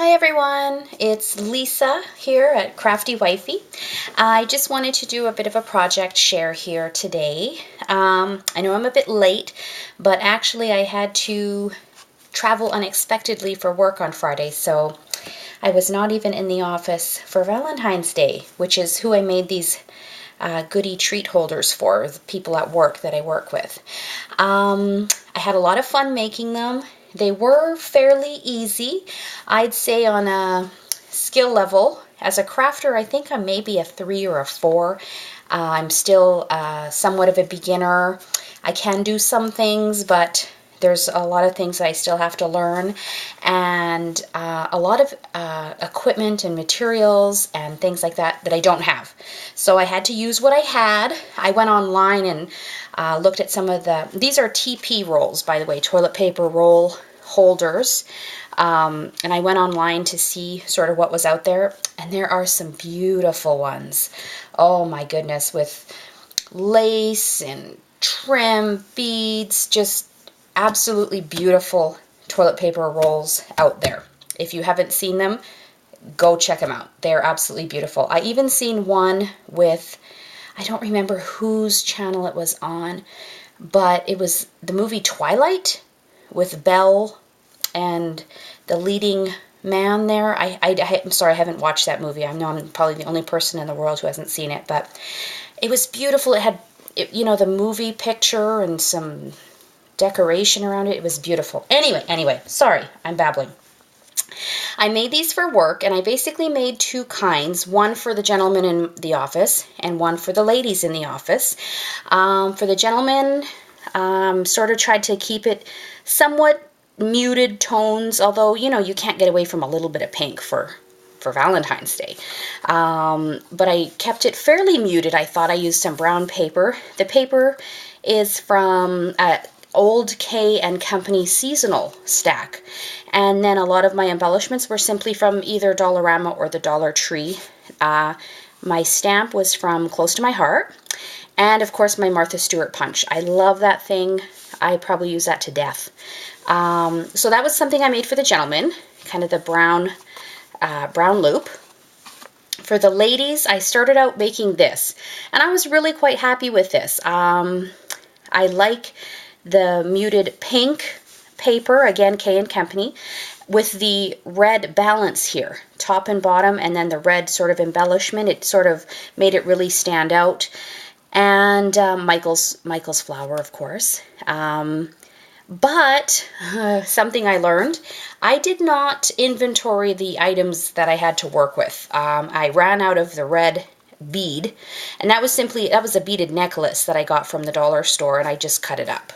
Hi everyone, it's Lisa here at Crafty Wifey. I just wanted to do a bit of a project share here today. I know I'm a bit late, but actually I had to travel unexpectedly for work on Friday, so I was not even in the office for Valentine's Day, which is who I made these goodie treat holders for, the people at work that I work with. I had a lot of fun making them. They were fairly easy. I'd say on a skill level, as a crafter, I think I'm maybe a 3 or a 4. I'm still somewhat of a beginner. I can do some things, but there's a lot of things that I still have to learn, and a lot of equipment and materials and things like that that I don't have. So I had to use what I had. I went online and looked at some of these are TP rolls, by the way, toilet paper roll holders. And I went online to see sort of what was out there, and there are some beautiful ones. Oh my goodness, with lace and trim, beads, just absolutely beautiful toilet paper rolls out there. If you haven't seen them, go check them out. They're absolutely beautiful. I even seen one with, I don't remember whose channel it was on, but it was the movie Twilight with Belle and the leading man there. I'm sorry, I haven't watched that movie. I know I'm probably the only person in the world who hasn't seen it, but it was beautiful. It had, the movie picture and some decoration around it. It was beautiful. Anyway, sorry, I'm babbling. I made these for work, and I basically made two kinds, one for the gentlemen in the office and one for the ladies in the office. For the gentlemen, sort of tried to keep it somewhat muted tones, although, you can't get away from a little bit of pink for Valentine's Day. But I kept it fairly muted. I thought I used some brown paper. The paper is from Old K and Company seasonal stack. And then a lot of my embellishments were simply from either Dollarama or the Dollar Tree. My stamp was from Close to My Heart. And of course my Martha Stewart punch. I love that thing. I probably use that to death. So that was something I made for the gentleman, kind of the brown loop. For the ladies, I started out making this, and I was really quite happy with this. I like the muted pink paper, again, K and Company, with the red balance here, top and bottom, and then the red sort of embellishment. It sort of made it really stand out. And Michael's flower, of course. But something I learned, I did not inventory the items that I had to work with. I ran out of the red bead, and that was a beaded necklace that I got from the dollar store, and I just cut it up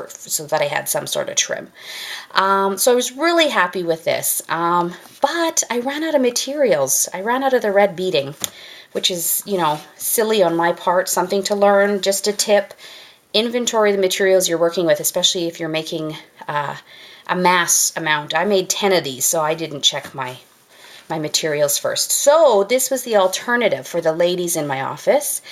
so that I had some sort of trim. So I was really happy with this, but I ran out of materials. I ran out of the red beading, which is, silly on my part, something to learn, just a tip. Inventory the materials you're working with, especially if you're making a mass amount. I made 10 of these, so I didn't check my materials first. So this was the alternative for the ladies in my office.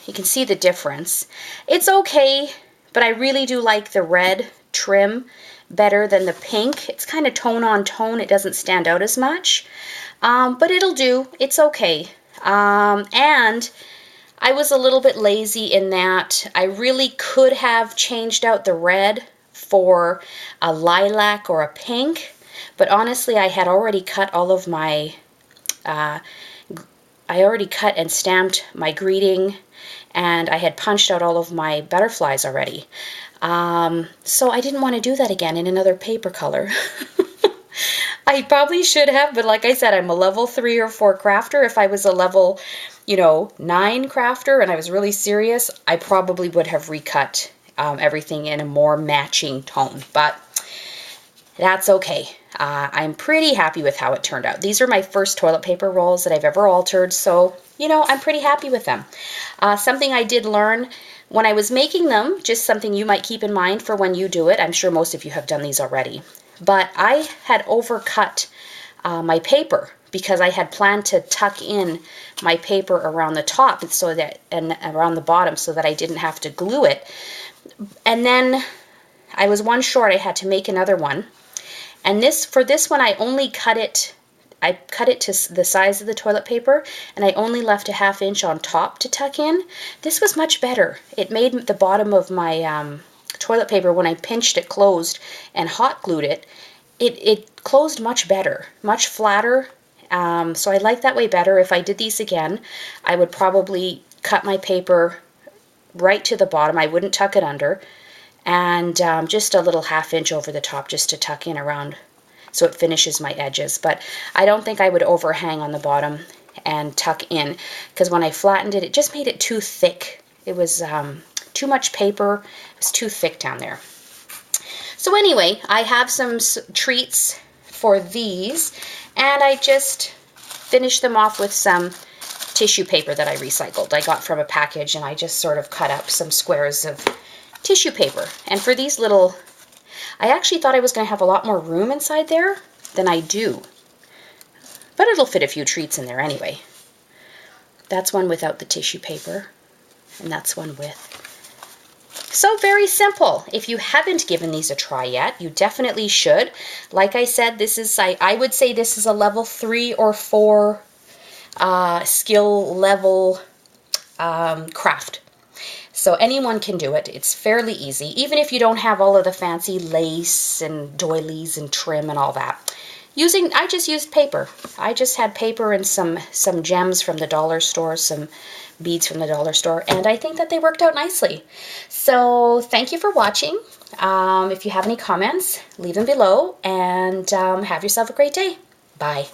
You can see the difference. It's okay, but I really do like the red trim better than the pink. It's kind of tone on tone. It doesn't stand out as much, but it'll do. It's okay. And I was a little bit lazy in that I really could have changed out the red for a lilac or a pink, but honestly I had already cut all of my, I already cut and stamped my greeting, and I had punched out all of my butterflies already. So I didn't want to do that again in another paper color. I probably should have, but like I said, I'm a level 3 or 4 crafter. If I was a level, 9 crafter and I was really serious, I probably would have recut everything in a more matching tone, but that's okay. I'm pretty happy with how it turned out. These are my first toilet paper rolls that I've ever altered, so, I'm pretty happy with them. Something I did learn when I was making them, just something you might keep in mind for when you do it. I'm sure most of you have done these already. But I had overcut my paper because I had planned to tuck in my paper around the top and around the bottom so that I didn't have to glue it. And then I was one short. I had to make another one. And for this one, I only cut it. I cut it to the size of the toilet paper, and I only left a 1/2 inch on top to tuck in. This was much better. It made the bottom of my toilet paper, when I pinched it closed and hot glued it, it closed much better, much flatter. So I like that way better. If I did these again, I would probably cut my paper right to the bottom. I wouldn't tuck it under, and just a little 1/2 inch over the top just to tuck in around so it finishes my edges. But I don't think I would overhang on the bottom and tuck in, because when I flattened it, it just made it too thick. It was too much paper. It was too thick down there. So anyway, I have some treats for these, and I just finished them off with some tissue paper that I recycled. I got from a package, and I just sort of cut up some squares of tissue paper. And for these little, I actually thought I was going to have a lot more room inside there than I do. But it'll fit a few treats in there anyway. That's one without the tissue paper, and that's one with. So very simple. If you haven't given these a try yet, you definitely should. Like I said, this is, I would say this is a level 3 or 4 skill level craft. So anyone can do it. It's fairly easy, even if you don't have all of the fancy lace and doilies and trim and all that. I just used paper. I just had paper and some gems from the dollar store, some beads from the dollar store, and I think that they worked out nicely. So thank you for watching. If you have any comments, leave them below, and have yourself a great day. Bye.